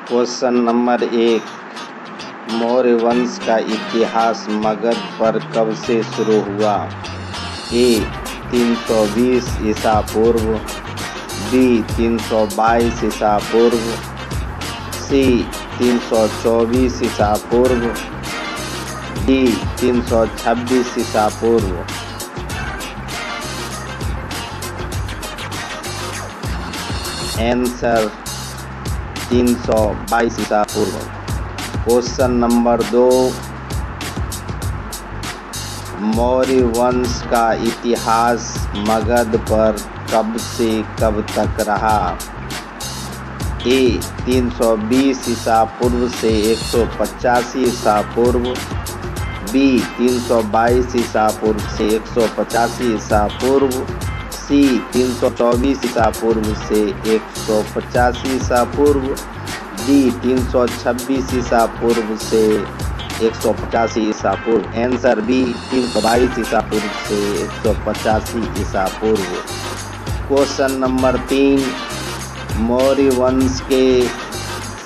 Question number 1। Maurya वंश का इतिहास मगध पर कब से शुरू हुआ? ए 320 ईसा पूर्व, बी 322 ईसा पूर्व, सी 324 ईसा पूर्व, डी 326 ईसा पूर्व। आंसर 322 ईसा पूर्व। Question number 2। मौर्य वंश का इतिहास मगध पर कब से कब तक रहा? ए 320 ईसा पूर्व से 185 ईसा पूर्व, बी 322 ईसा पूर्व से 185 ईसा पूर्व, सी 324 ईसा पूर्व से 185 ईसा पूर्व, डी 326 ईसा पूर्व से 185 ईसा पूर्व। आंसर बी 322 ईसा पूर्व से 185 ईसा पूर्व। Question number 3। मौर्य वंश के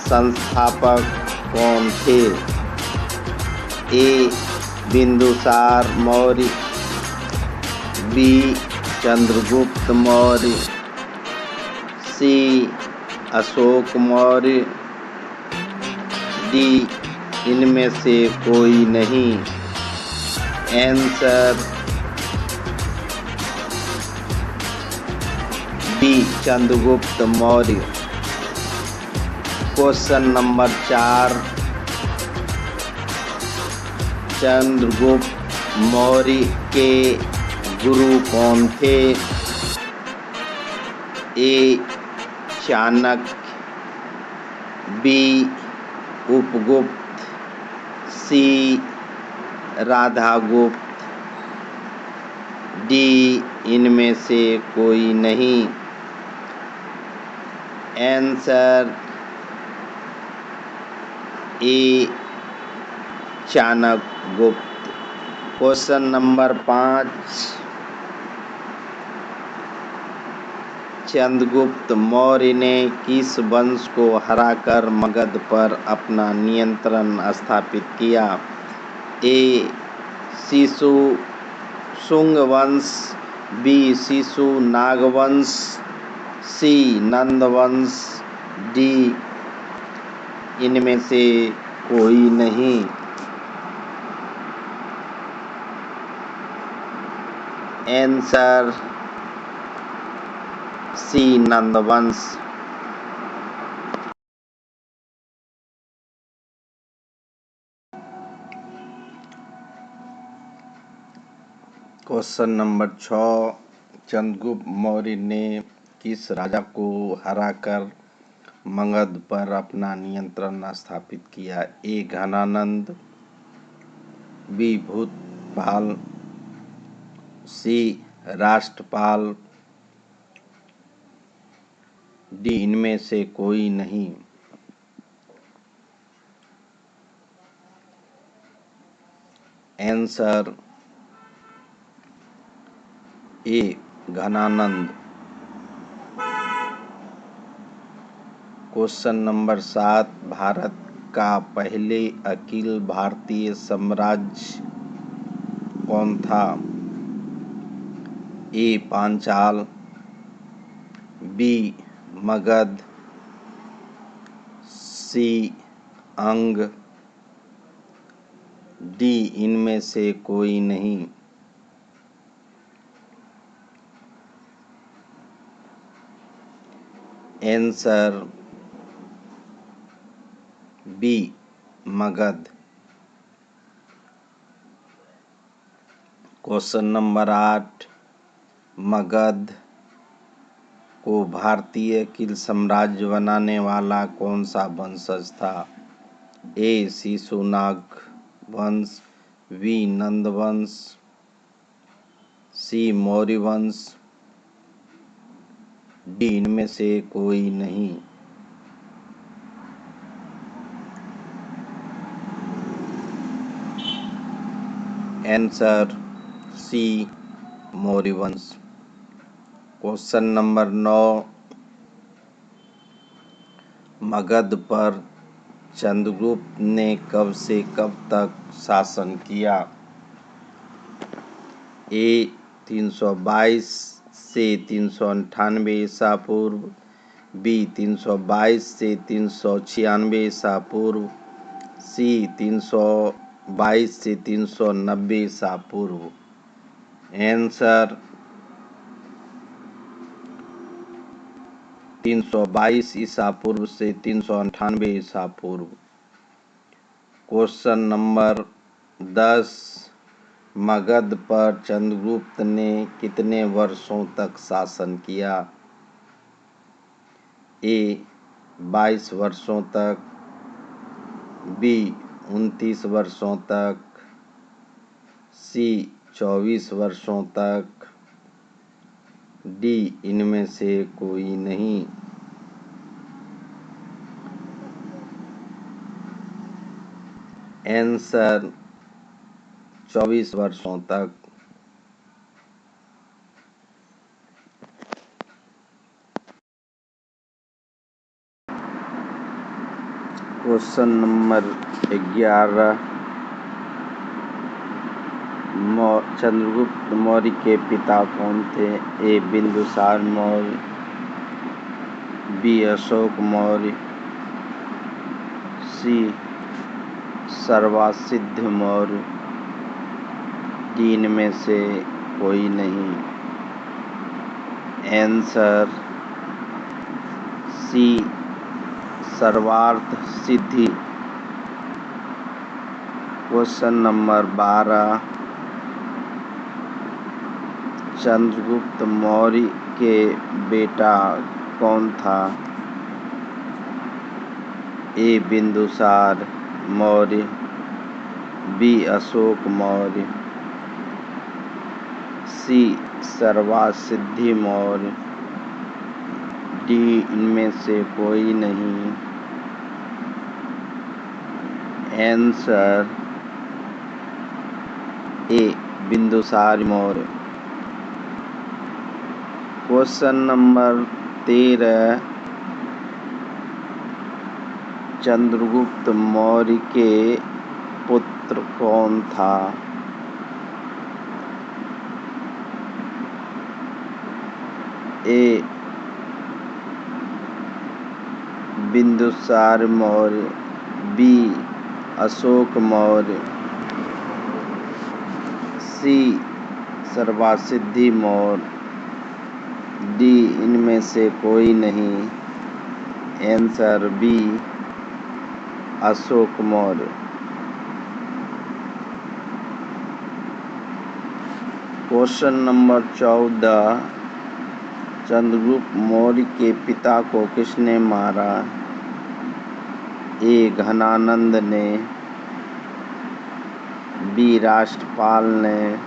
संस्थापक कौन थे? A Bindusara Maurya, B Chandragupta Maurya, C Ashoka Maurya, D इनमें से कोई नहीं। Answer B Chandragupta Maurya. Question number 4। Chandragupta Maurya के गुरु कौन थे? A Chanakya, B Upagupta, C Radhagupta, D इनमें से कोई नहीं। Answer A Chanakyagupta. Question number 5। Chandragupta Maurya ने किस वंश को हराकर मगध पर अपना नियंत्रण स्थापित किया? ए शिशु शुंग वंश, बी शिशु नाग वंश, सी नंद वंश, डी इनमें से कोई नहीं। आंसर सी नंद वंश। Question number 6। चंद्रगुप्त मौर्य ने किस राजा को हराकर मगध पर अपना नियंत्रण स्थापित किया? A Ghananand, B Bhutpal, C Rashtrapal, D इनमें से कोई नहीं। Answer A Ghananand. Question number 7। Bharat का पहले अखिल भारतीय साम्राज्य कौन था? A Panchal, B Magadh, C Anga, D इनमें से कोई नहीं। Answer B Magadh. Question number 8। Magadha को भारतीय अखिल साम्राज्य बनाने वाला कौन सा वंशज था? ए शिशुनाग वंश, बी नंद वंश, सी मौर्य वंश, डी इनमें से कोई नहीं। आंसर सी मौर्य वंश। Question number 9। मगध पर चंद्रगुप्त ने कब से कब तक शासन किया? ए 322 से 398 ईसा पूर्व, बी 322 से 396 ईसा पूर्व, सी 322 से 390 ईसा पूर्व। आंसर 322 ईसा पूर्व से 398 ईसा पूर्व। क्वेश्चन नंबर 10, मगध पर चंद्रगुप्त ने कितने वर्षों तक शासन किया? ए 22 वर्षों तक, बी 29 वर्षों तक, सी 24 वर्षों तक, डी इनमें से कोई नहीं। आंसर 24 वर्षों तक। क्वेश्चन नंबर 11, चंद्रगुप्त मौर्य के पिता कौन थे? A Bindusara Maurya, B Ashoka Maurya, C Sarvasiddh Maurya, D इनमें से कोई नहीं। Answer C Sarvartha Siddhi. Question number 12, Chandragupta Maurya के बेटा कौन था? A Bindusara Maurya, B Ashoka Maurya, C Sarvasiddhi Maurya, D इनमें से कोई नहीं। Answer A Bindusara Maurya. Question number 13, Chandragupta Maurya के पुत्र कौन था? A Bindusara Maurya, B Ashoka Maurya, C Sarvasiddhi Maurya, D इनमें से कोई नहीं। Answer B Ashoka Maurya. Question number 14, Chandragupta Maurya के पिता को किसने मारा? ए घनानंद ने, बी राष्ट्रपाल ने,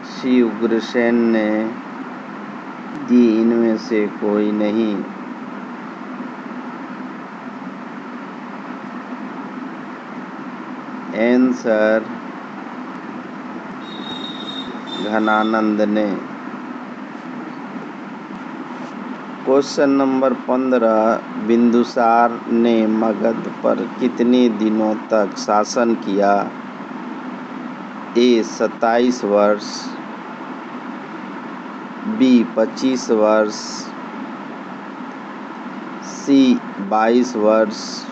सी उग्रसेन ने, डी इनमें से कोई नहीं। आंसर घनानंद ने। क्वेश्चन नंबर 15, बिंदुसार ने मगध पर कितने दिनों तक शासन किया? ए 27 वर्ष, बी 25 वर्ष, सी 22 वर्ष,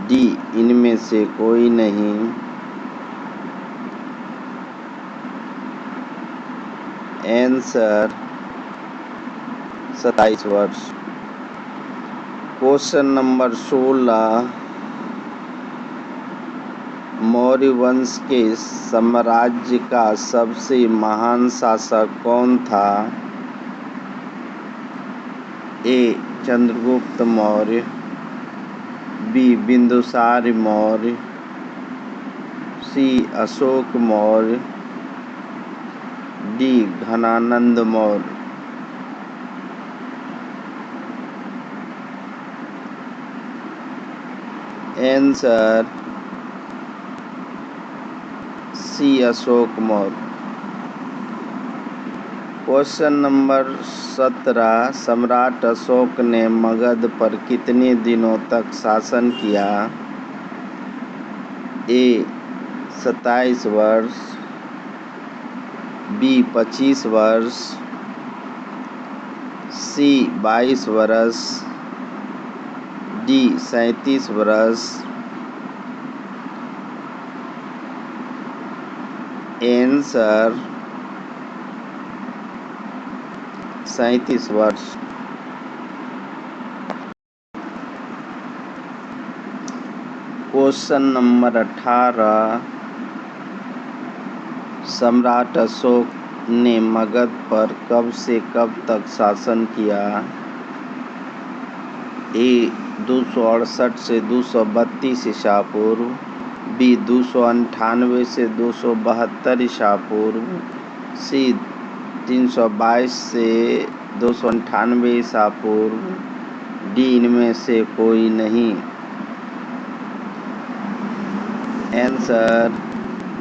डी इनमें से कोई नहीं। आंसर 27 वर्ष। क्वेश्चन नंबर 16, मौर्य वंश के साम्राज्य का सबसे महान शासक कौन था? A Chandragupta Maurya, B Bindusara Maurya, C Ashoka Maurya, D Ghanananda Maurya. Answer C Ashoka Maurya. Question number 17, सम्राट अशोक ने मगध पर कितने दिनों तक शासन किया? ए 27 वर्ष, बी 25 वर्ष, सी 22 वर्ष, डी 37 वर्ष। आंसर 37 वर्ष। क्वेश्चन नंबर 18, सम्राट अशोक ने मगध पर कब से कब तक शासन किया? ए 268 से 232 ईसा पूर्व, बी 298 से 272 ईसा पूर्व, सी 322 से 298 ईसा पूर्व, डी इनमें से कोई नहीं। आंसर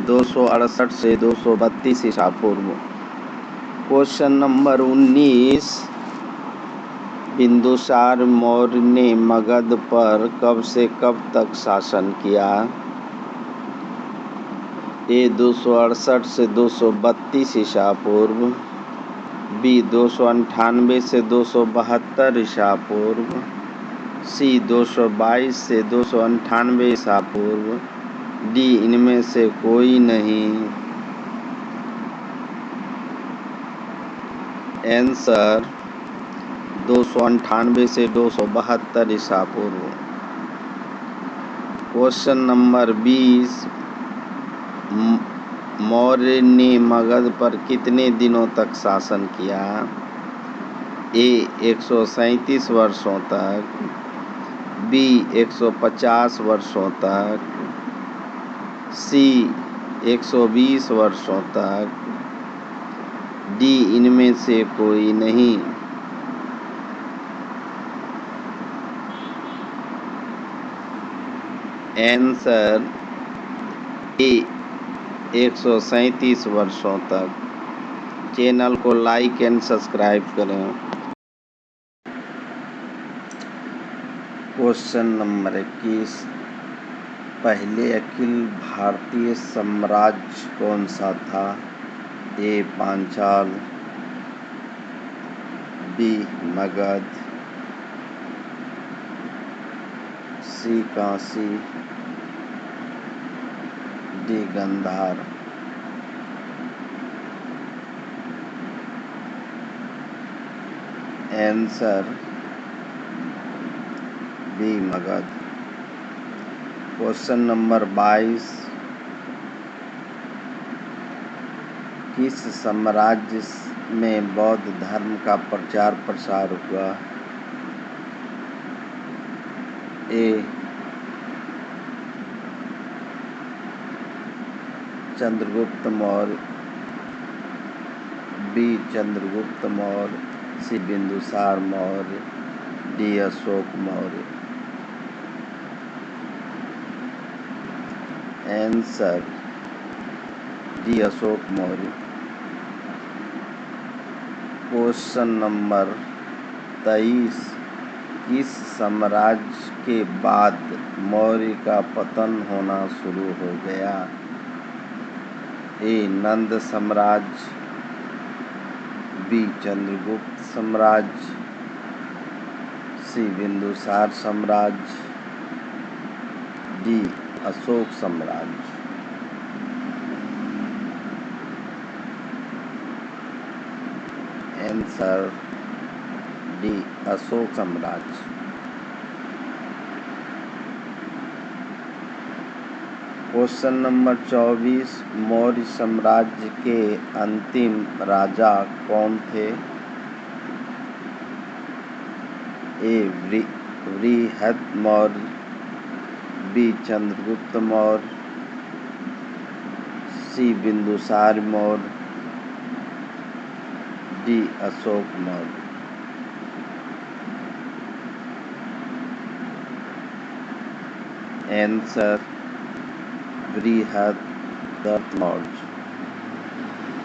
268 से 232 ईसा पूर्व। क्वेश्चन नंबर 19, बिंदुसार मौर्य ने मगध पर कब से कब तक शासन किया? ए 268 से 232 ईसा पूर्व, बी 298 से 272 ईसा पूर्व, सी 222 से 298 ईसा पूर्व, डी इनमें से कोई नहीं। आंसर 298 से 272 ईसा पूर्व। क्वेश्चन नंबर 20, मौर्य ने मगध पर कितने दिनों तक शासन किया? ए 137 वर्षों तक, बी 150 वर्षों तक, सी 120 वर्षों तक, डी इनमें से कोई नहीं। आंसर ए 137 वर्षों तक। चैनल को लाइक एंड सब्सक्राइब करें। क्वेश्चन नंबर 21, पहले अखिल भारतीय साम्राज्य कौन सा था? A Panchal, B Magadh, C Kashi, D Gandhar. Answer B Magadh. Question number 22, किस साम्राज्य में बौद्ध धर्म का प्रचार प्रसार हुआ? A Chandragupta Maurya, B Chandragupta Maurya, C Bindusara Maurya, D Ashoka Maurya. Answer D Ashoka Maurya. Question number 23, किस साम्राज्य के बाद मौर्य का पतन होना शुरू हो गया? ए नंद साम्राज्य, बी चंद्रगुप्त साम्राज्य, सी बिंदुसार साम्राज्य, डी अशोक साम्राज्य। आंसर डी अशोक साम्राज्य। क्वेश्चन नंबर 24, मौर्य साम्राज्य के अंतिम राजा कौन थे? ए बृहद Maurya, B Chandragupta Maurya, C Bindusara Maurya, D Ashoka Maurya. Answer बृहद मौर्य।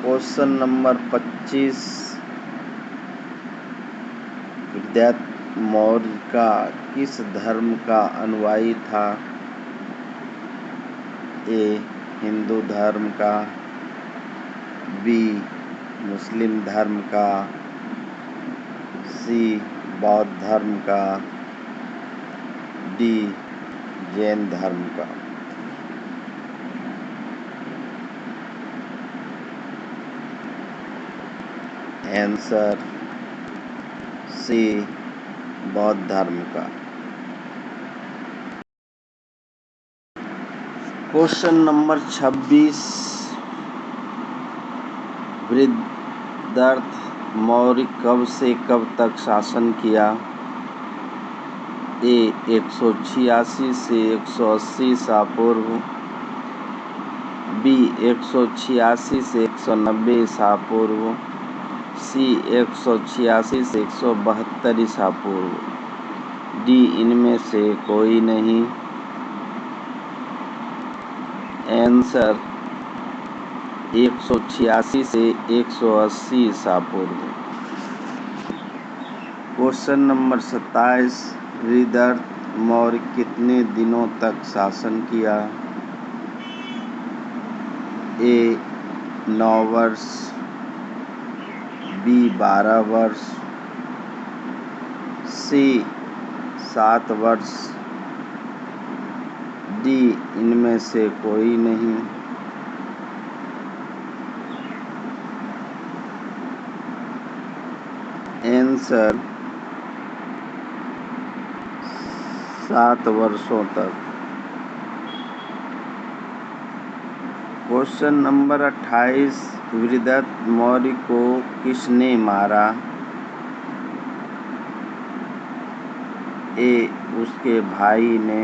क्वेश्चन नंबर 25, सिद्धार्थ मौर्य का किस धर्म का अनुयायी था? ए. हिंदू धर्म का, बी. मुस्लिम धर्म का, सी. बौद्ध धर्म का, डी. जैन धर्म का। Answer C. बौद्ध धर्म का। Question number 26। सिद्धार्थ मौर्य कब से कब तक शासन किया? ए. 186 से 180 ईसा पूर्व, बी. 186 से 190 ईसा पूर्व, सी. 186 से 172 ईसा पूर्व, डी. इनमें से कोई नहीं। आंसर 186 से 180 ईसा पूर्व। Question number 27। सिद्धार्थ मौर्य कितने दिनों तक शासन किया? ए. 9 वर्ष, बी. 12 वर्ष, सी. 7 वर्ष, डी. इनमें से कोई नहीं। आंसर 7 वर्षों तक। Question number 28। सिद्धार्थ मौर्य को किसने मारा? ए. उसके भाई ने,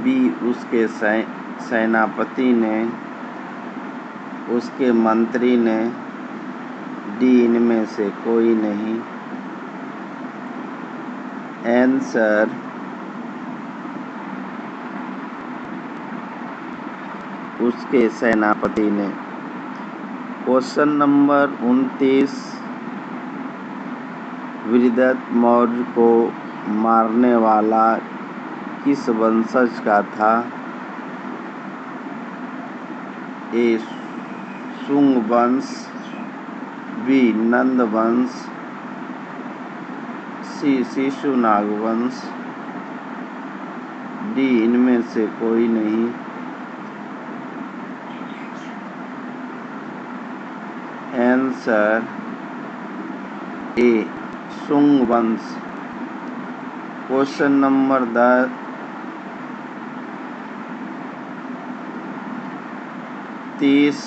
बी. उसके सेनापति ने, उसके मंत्री ने, डी. इनमें से कोई नहीं। आंसर उसके सेनापति ने। Question number 29। सिद्धार्थ मौर्य को मारने वाला किस वंशज का था? ए. शुंग वंश, बी. नंद वंश, सी. शिशुनाग वंश, डी. इनमें से कोई नहीं। आंसर ए. शुंग वंश। Question number 30।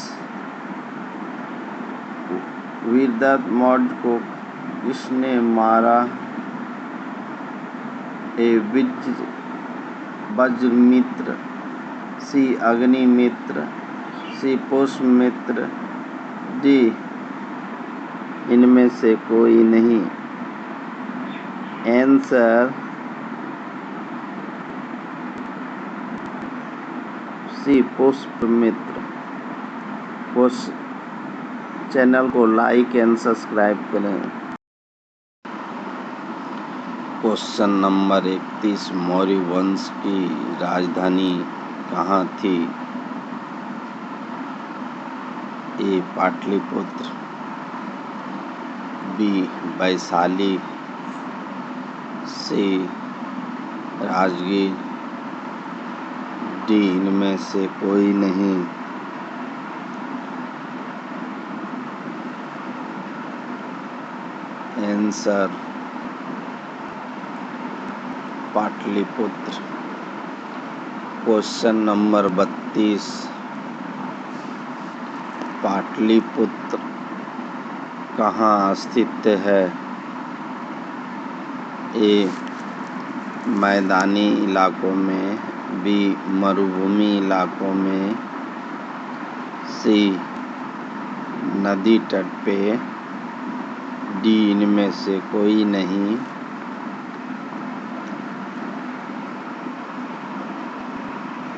सिद्धार्थ मौर्य को किसने मारा? A. Vajramitra, C. Agnimitra, C. Pushyamitra, D. इनमें से कोई नहीं। Answer C. पुष्यमित्र। चैनल को लाइक एंड सब्सक्राइब करें। Question number 31। मौर्य वंश की राजधानी कहाँ थी? A. Pataliputra, B. Vaishali, C. Rajgir, D. इनमें से कोई नहीं। Answer Pataliputra. Question number 32। Pataliputra कहाँ स्थित है? ए. मैदानी इलाकों में, बी. मरुभूमि इलाकों में, सी. नदी तट पे, डी. इनमें से कोई नहीं।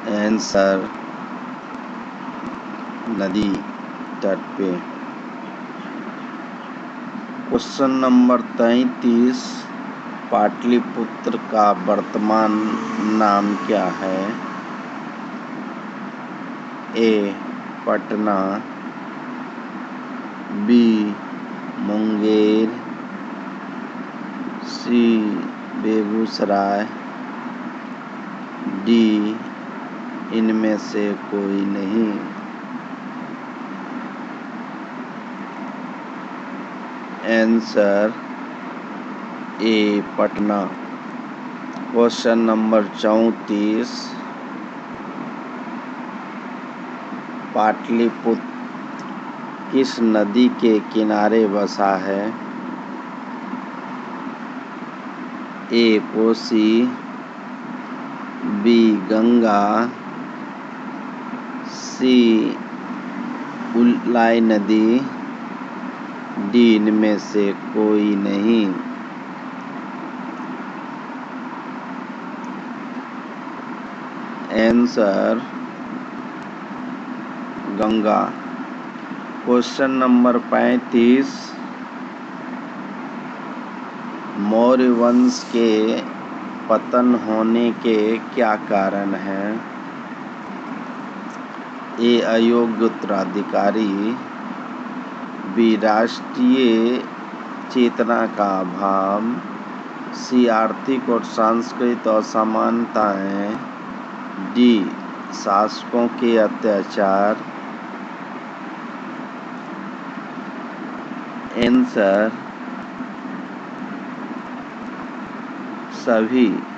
आंसर नदी तट पे। क्वेश्चन नंबर 33, पाटलिपुत्र का वर्तमान नाम क्या है? ए. पटना, बी. मुंगेर, सी. बेगूसराय, डी. इनमें से कोई नहीं। आंसर ए. पटना। क्वेश्चन नंबर 34, पाटलिपुत्र किस नदी के किनारे बसा है? ए. कोसी, बी. गंगा, सी. उल्लाई नदी, डी. इनमें से कोई नहीं। Answer Ganga. Question number 35, Maurya वंश के पतन होने के क्या कारण हैं? ए. अयोग्य उत्तराधिकारी, बी. राष्ट्रीय चेतना का अभाव, सी. आर्थिक और सांस्कृतिक असमानताएं, डी. शासकों के अत्याचार। आंसर सभी